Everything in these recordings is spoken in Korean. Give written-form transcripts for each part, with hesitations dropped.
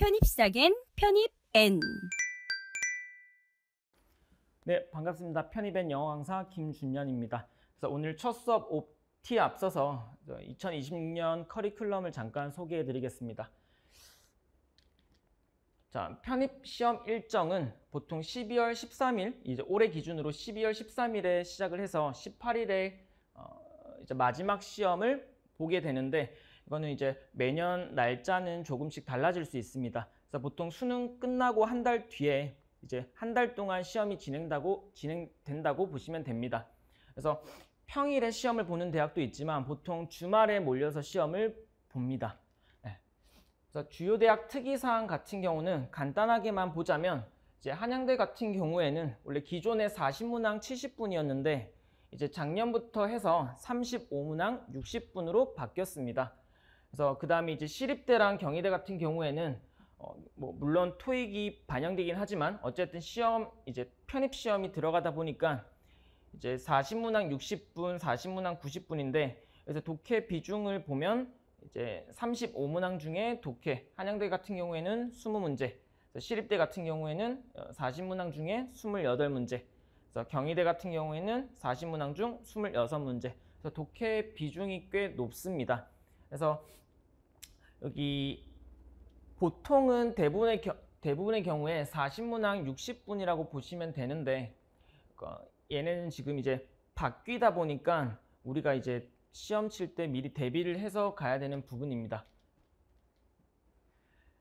편입사겐 편입N. 네, 반갑습니다. 편입N 영어 강사 김준현입니다. 그래서 오늘 첫 수업 OT 앞서서 2026년 커리큘럼을 잠깐 소개해 드리겠습니다. 자, 편입 시험 일정은 보통 12월 13일, 이제 올해 기준으로 12월 13일에 시작을 해서 18일에 이제 마지막 시험을 보게 되는데, 이거는 이제 매년 날짜는 조금씩 달라질 수 있습니다. 그래서 보통 수능 끝나고 한 달 뒤에 이제 한 달 동안 시험이 진행된다고 보시면 됩니다. 그래서 평일에 시험을 보는 대학도 있지만 보통 주말에 몰려서 시험을 봅니다. 그래서 주요 대학 특이사항 같은 경우는 간단하게만 보자면, 이제 한양대 같은 경우에는 원래 기존에 40문항 70분이었는데 이제 작년부터 해서 35문항 60분으로 바뀌었습니다. 그래서 그 다음에 이제 시립대랑 경희대 같은 경우에는 물론 토익이 반영되긴 하지만 어쨌든 시험, 이제 편입 시험이 들어가다 보니까 이제 40문항 60분, 40문항 90분인데, 그래서 독해 비중을 보면 이제 35문항 중에 독해, 한양대 같은 경우에는 20문제, 시립대 같은 경우에는 40문항 중에 28문제, 그래서 경희대 같은 경우에는 40문항 중 26문제, 그래서 독해 비중이 꽤 높습니다. 그래서 여기 보통은 대부분의 경우에 40문항 60분이라고 보시면 되는데, 얘네는 지금 이제 바뀌다 보니까 우리가 이제 시험 칠 때 미리 대비를 해서 가야 되는 부분입니다.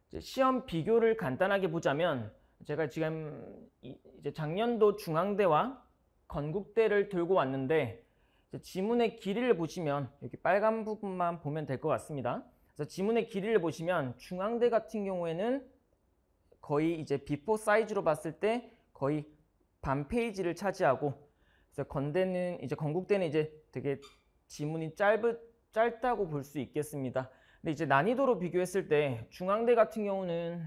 이제 시험 비교를 간단하게 보자면, 제가 지금 이제 작년도 중앙대와 건국대를 들고 왔는데, 이제 지문의 길이를 보시면 여기 빨간 부분만 보면 될 것 같습니다. 그래서 지문의 길이를 보시면 중앙대 같은 경우에는 거의 이제 비포 사이즈로 봤을 때 거의 반 페이지를 차지하고, 그래서 건국대는 이제 되게 지문이 짧다고 볼 수 있겠습니다. 근데 이제 난이도로 비교했을 때 중앙대 같은 경우는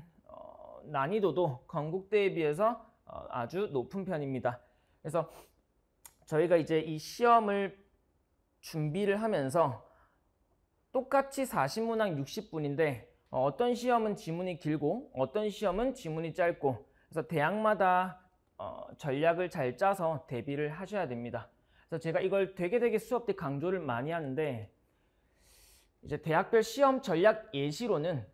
난이도도 건국대에 비해서 아주 높은 편입니다. 그래서 저희가 이제 이 시험을 준비를 하면서 똑같이 40문항 60분인데 어떤 시험은 지문이 길고 어떤 시험은 지문이 짧고, 그래서 대학마다 전략을 잘 짜서 대비를 하셔야 됩니다. 그래서 제가 이걸 되게 수업 때 강조를 많이 하는데, 이제 대학별 시험 전략 예시로는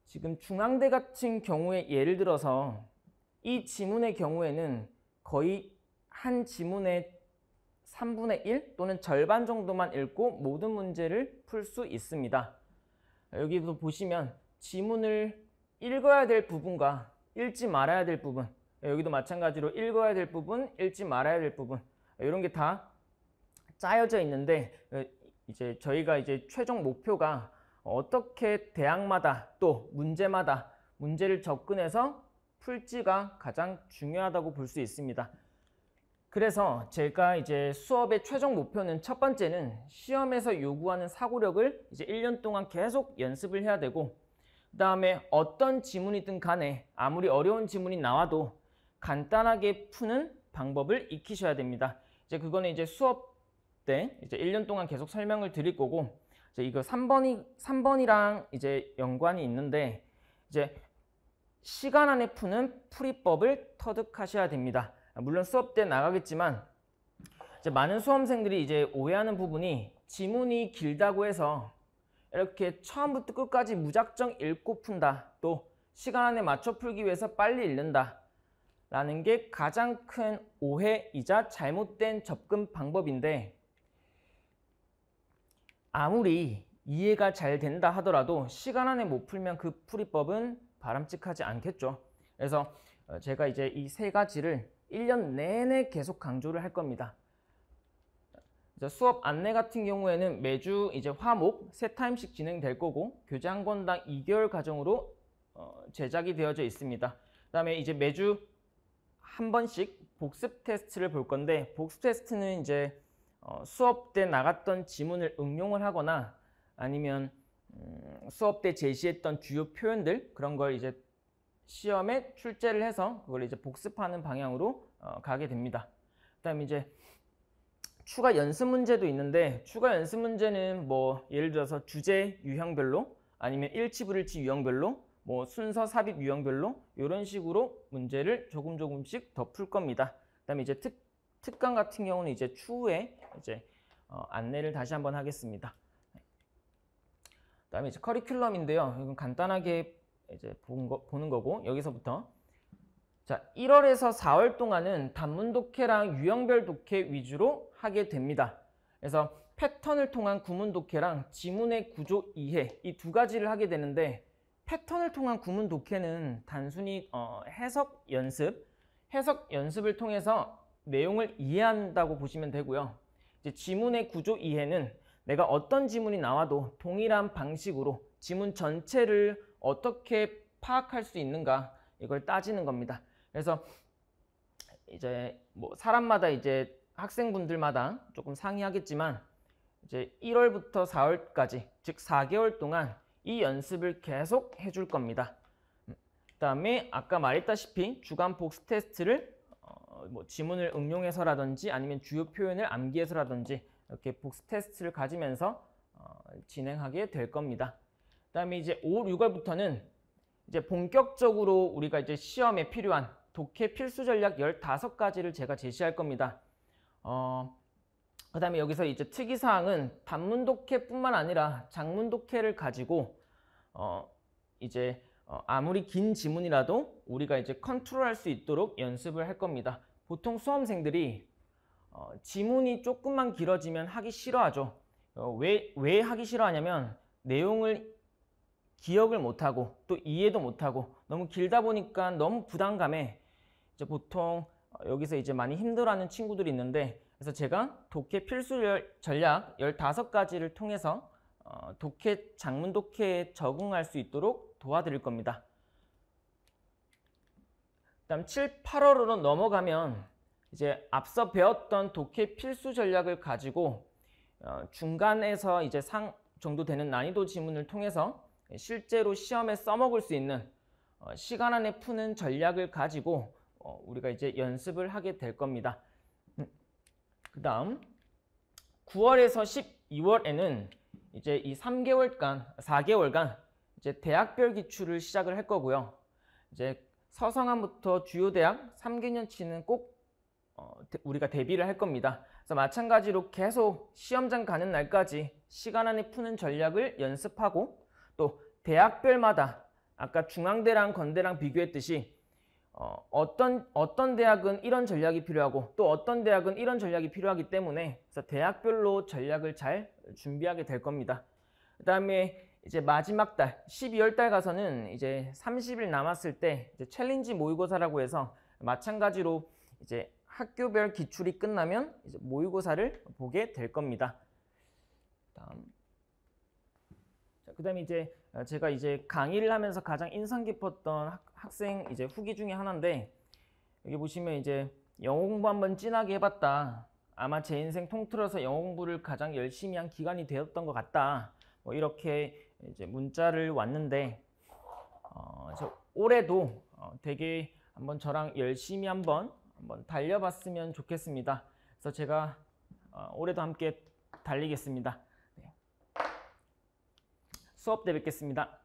지금 중앙대 같은 경우에 예를 들어서 이 지문의 경우에는 거의 한 지문의 3분의 1 또는 절반 정도만 읽고 모든 문제를 풀 수 있습니다. 여기도 보시면 지문을 읽어야 될 부분과 읽지 말아야 될 부분, 여기도 마찬가지로 읽어야 될 부분, 읽지 말아야 될 부분, 이런 게 다 짜여져 있는데, 이제 저희가 이제 최종 목표가 어떻게 대학마다 또 문제마다 문제를 접근해서 풀지가 가장 중요하다고 볼 수 있습니다. 그래서 제가 이제 수업의 최종 목표는, 첫 번째는 시험에서 요구하는 사고력을 이제 1년 동안 계속 연습을 해야 되고, 그 다음에 어떤 지문이든 간에 아무리 어려운 지문이 나와도 간단하게 푸는 방법을 익히셔야 됩니다. 이제 그거는 이제 수업 때 이제 1년 동안 계속 설명을 드릴 거고, 이제 이거 3번이랑 이제 연관이 있는데, 이제 시간 안에 푸는 풀이법을 터득하셔야 됩니다. 물론 수업 때 나가겠지만, 이제 많은 수험생들이 이제 오해하는 부분이, 지문이 길다고 해서 이렇게 처음부터 끝까지 무작정 읽고 푼다, 또 시간 안에 맞춰 풀기 위해서 빨리 읽는다 라는 게 가장 큰 오해이자 잘못된 접근 방법인데, 아무리 이해가 잘 된다 하더라도 시간 안에 못 풀면 그 풀이법은 바람직하지 않겠죠. 그래서 제가 이제 이 세 가지를 1년 내내 계속 강조를 할 겁니다. 수업 안내 같은 경우에는 매주 이제 화목 3타임씩 진행될 거고, 교재 한 권당 2개월 과정으로 제작이 되어져 있습니다. 그 다음에 이제 매주 한 번씩 복습 테스트를 볼 건데, 복습 테스트는 이제 수업 때 나갔던 지문을 응용을 하거나 아니면 수업 때 제시했던 주요 표현들, 그런 걸 이제 시험에 출제를 해서 그걸 이제 복습하는 방향으로 가게 됩니다. 그다음에 이제 추가 연습 문제도 있는데, 추가 연습 문제는 뭐 예를 들어서 주제 유형별로 아니면 일치 불일치 유형별로 뭐 순서 삽입 유형별로 이런 식으로 문제를 조금씩 더 풀 겁니다. 그다음에 이제 특강 같은 경우는 이제 추후에 이제 안내를 다시 한번 하겠습니다. 그다음에 이제 커리큘럼인데요. 이건 간단하게 이제 보는 거고 여기서부터 자 1월에서 4월 동안은 단문 독해랑 유형별 독해 위주로 하게 됩니다. 그래서 패턴을 통한 구문 독해랑 지문의 구조 이해 이 두 가지를 하게 되는데 패턴을 통한 구문 독해는 단순히 해석 연습을 통해서 내용을 이해한다고 보시면 되고요. 이제 지문의 구조 이해는 내가 어떤 지문이 나와도 동일한 방식으로 지문 전체를 어떻게 파악할 수 있는가 이걸 따지는 겁니다. 그래서 이제 뭐 사람마다 이제 학생분들마다 조금 상이하겠지만 이제 1월부터 4월까지 즉 4개월 동안 이 연습을 계속 해줄 겁니다. 그다음에 아까 말했다시피 주간 복습 테스트를 뭐 지문을 응용해서라든지 아니면 주요 표현을 암기해서라든지 이렇게 복습 테스트를 가지면서 진행하게 될 겁니다. 그다음에 이제 5, 6월부터는 이제 본격적으로 우리가 이제 시험에 필요한 독해 필수 전략 15가지를 제가 제시할 겁니다. 그다음에 여기서 이제 특이사항은 단문 독해뿐만 아니라 장문 독해를 가지고 이제 아무리 긴 지문이라도 우리가 이제 컨트롤할 수 있도록 연습을 할 겁니다. 보통 수험생들이 지문이 조금만 길어지면 하기 싫어하죠. 왜 하기 싫어하냐면 내용을 기억을 못하고 또 이해도 못하고 너무 길다 보니까 너무 부담감에 이제 보통 여기서 이제 많이 힘들어하는 친구들이 있는데 그래서 제가 독해 필수 전략 15가지를 통해서 장문 독해에 적응할 수 있도록 도와드릴 겁니다. 그다음 7, 8월로 넘어가면 이제 앞서 배웠던 독해 필수 전략을 가지고 중간에서 이제 상 정도 되는 난이도 지문을 통해서 실제로 시험에 써먹을 수 있는 시간 안에 푸는 전략을 가지고 우리가 이제 연습을 하게 될 겁니다. 그 다음 9월에서 12월에는 이제 이 4개월간 이제 대학별 기출을 시작을 할 거고요. 이제 서성함부터 주요 대학 3개년치는 꼭 우리가 대비를 할 겁니다. 그래서 마찬가지로 계속 시험장 가는 날까지 시간 안에 푸는 전략을 연습하고 또 대학별마다 아까 중앙대랑 건대랑 비교했듯이 어떤 대학은 이런 전략이 필요하고 또 어떤 대학은 이런 전략이 필요하기 때문에 그래서 대학별로 전략을 잘 준비하게 될 겁니다. 그 다음에 이제 마지막 달 12월 달 가서는 이제 30일 남았을 때 이제 챌린지 모의고사라고 해서 마찬가지로 이제 학교별 기출이 끝나면 이제 모의고사를 보게 될 겁니다. 그다음에 이제 제가 이제 강의를 하면서 가장 인상 깊었던 학생 이제 후기 중에 하나인데 여기 보시면 이제 영어 공부 한번 진하게 해봤다. 아마 제 인생 통틀어서 영어 공부를 가장 열심히 한 기간이 되었던 것 같다. 뭐 이렇게 이제 문자를 왔는데 올해도 되게 한번 저랑 열심히 한번 달려봤으면 좋겠습니다. 그래서 제가 올해도 함께 달리겠습니다. 네. 수업 때 뵙겠습니다.